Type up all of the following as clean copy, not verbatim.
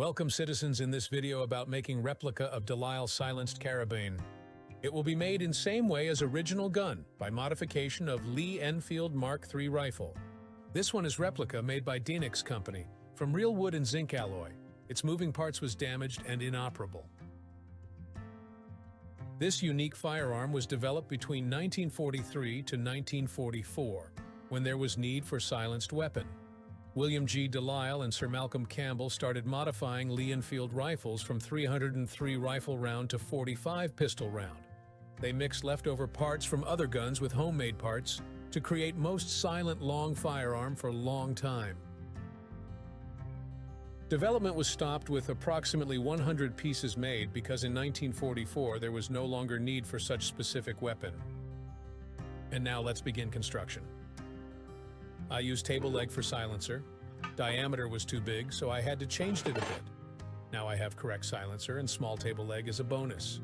Welcome citizens in this video about making replica of DeLisle silenced carabine. It will be made in same way as original gun by modification of Lee Enfield Mark III rifle. This one is replica made by DeLisle company from real wood and zinc alloy. Its moving parts was damaged and inoperable. This unique firearm was developed between 1943 to 1944 when there was need for silenced weapon. William G. DeLisle and Sir Malcolm Campbell started modifying Lee Enfield rifles from 303 rifle round to 45 pistol round. They mixed leftover parts from other guns with homemade parts to create most silent long firearm for a long time. Development was stopped with approximately 100 pieces made because in 1944 there was no longer need for such specific weapon. And now let's begin construction. I used table leg for silencer. Diameter was too big, so I had to change it a bit. Now I have correct silencer and small table leg as a bonus.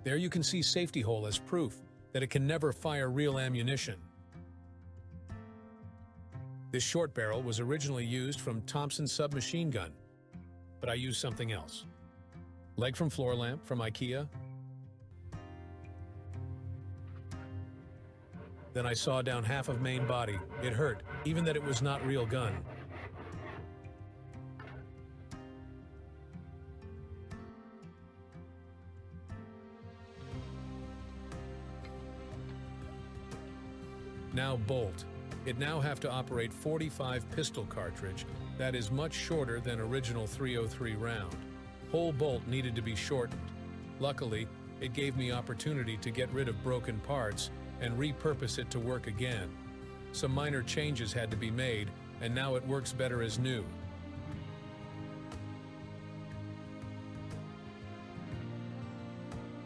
There you can see safety hole as proof that it can never fire real ammunition. This short barrel was originally used from Thompson submachine gun, but I used something else. Leg from floor lamp from IKEA. Then I saw down half of main body. It hurt, even that it was not real gun. Now bolt. It now have to operate 45 pistol cartridge. That is much shorter than original 303 round. Whole bolt needed to be shortened. Luckily, it gave me opportunity to get rid of broken parts and repurpose it to work again. Some minor changes had to be made, and now it works better as new.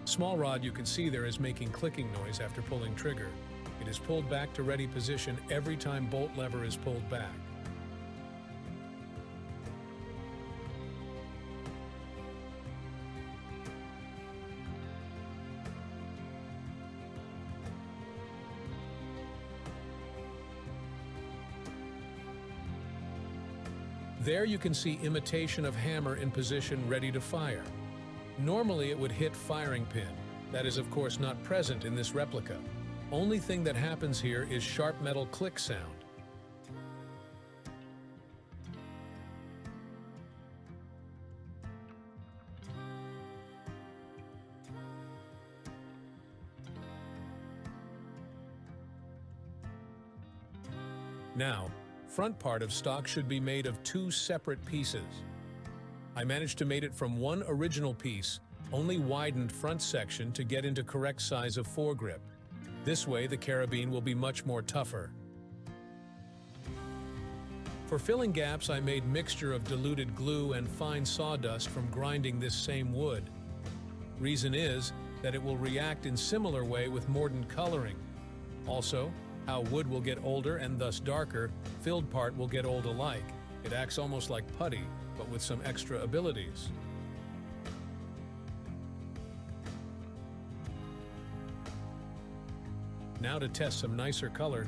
Small rod you can see there is making clicking noise after pulling trigger. It is pulled back to ready position every time bolt lever is pulled back. There you can see imitation of hammer in position ready to fire. Normally it would hit firing pin. That is of course not present in this replica. Only thing that happens here is sharp metal click sound. Now, front part of stock should be made of two separate pieces. I managed to make it from one original piece, only widened front section to get into correct size of foregrip. This way the carabine will be much more tougher. For filling gaps I made mixture of diluted glue and fine sawdust from grinding this same wood. Reason is that it will react in similar way with mordant coloring. Also, how wood will get older and thus darker, filled part will get old alike. It acts almost like putty, but with some extra abilities. Now to test some nicer color.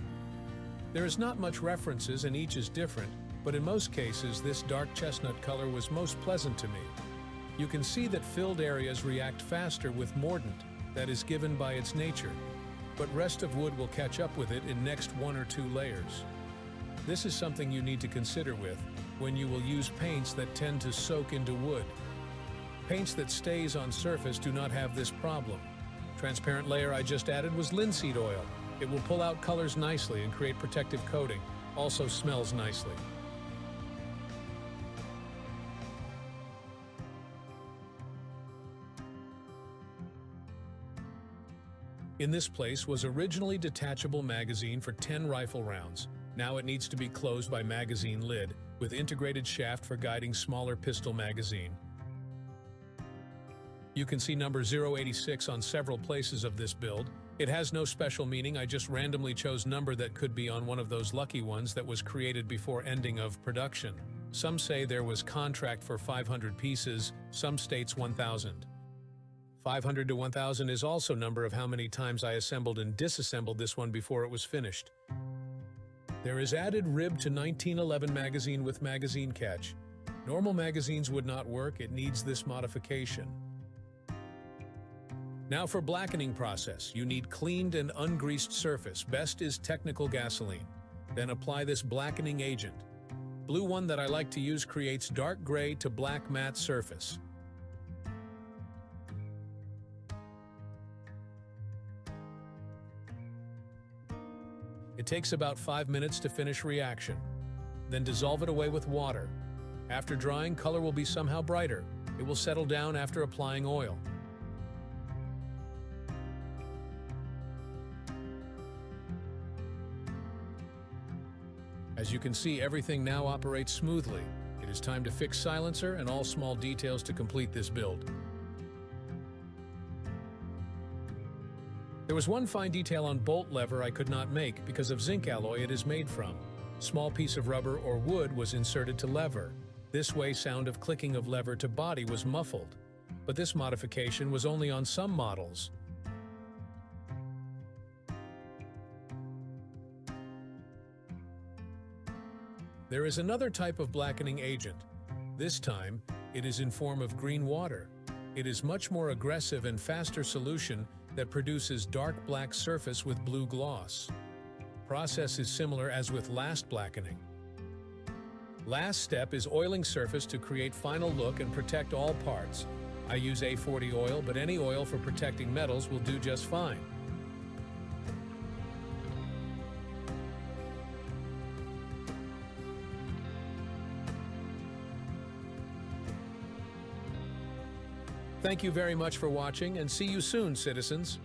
There is not much references and each is different, but in most cases this dark chestnut color was most pleasant to me. You can see that filled areas react faster with mordant, that is given by its nature. But rest of wood will catch up with it in next 1 or 2 layers. This is something you need to consider with when you will use paints that tend to soak into wood. Paints that stays on surface do not have this problem. Transparent layer I just added was linseed oil. It will pull out colors nicely and create protective coating. Also smells nicely. In this place was originally detachable magazine for 10 rifle rounds. Now it needs to be closed by magazine lid with integrated shaft for guiding smaller pistol magazine. You can see number 086 on several places of this build. It has no special meaning, I just randomly chose number that could be on one of those lucky ones that was created before ending of production. Some say there was contract for 500 pieces, some states 1,000. 500 to 1,000 is also number of how many times I assembled and disassembled this one before it was finished. There is added rib to 1911 magazine with magazine catch. Normal magazines would not work, it needs this modification. Now for blackening process, you need cleaned and ungreased surface. Best is technical gasoline. Then apply this blackening agent. Blue one that I like to use creates dark gray to black matte surface. It takes about 5 minutes to finish reaction. Then dissolve it away with water. After drying, color will be somehow brighter. It will settle down after applying oil. As you can see, everything now operates smoothly. It is time to fix silencer and all small details to complete this build. There was one fine detail on bolt lever I could not make because of zinc alloy it is made from. Small piece of rubber or wood was inserted to lever. This way, sound of clicking of lever to body was muffled. But this modification was only on some models. There is another type of blackening agent. This time, it is in form of green water. It is much more aggressive and faster solution that produces dark black surface with blue gloss. Process is similar as with last blackening. Last step is oiling surface to create final look and protect all parts. I use A40 oil, but any oil for protecting metals will do just fine. Thank you very much for watching, and see you soon, citizens.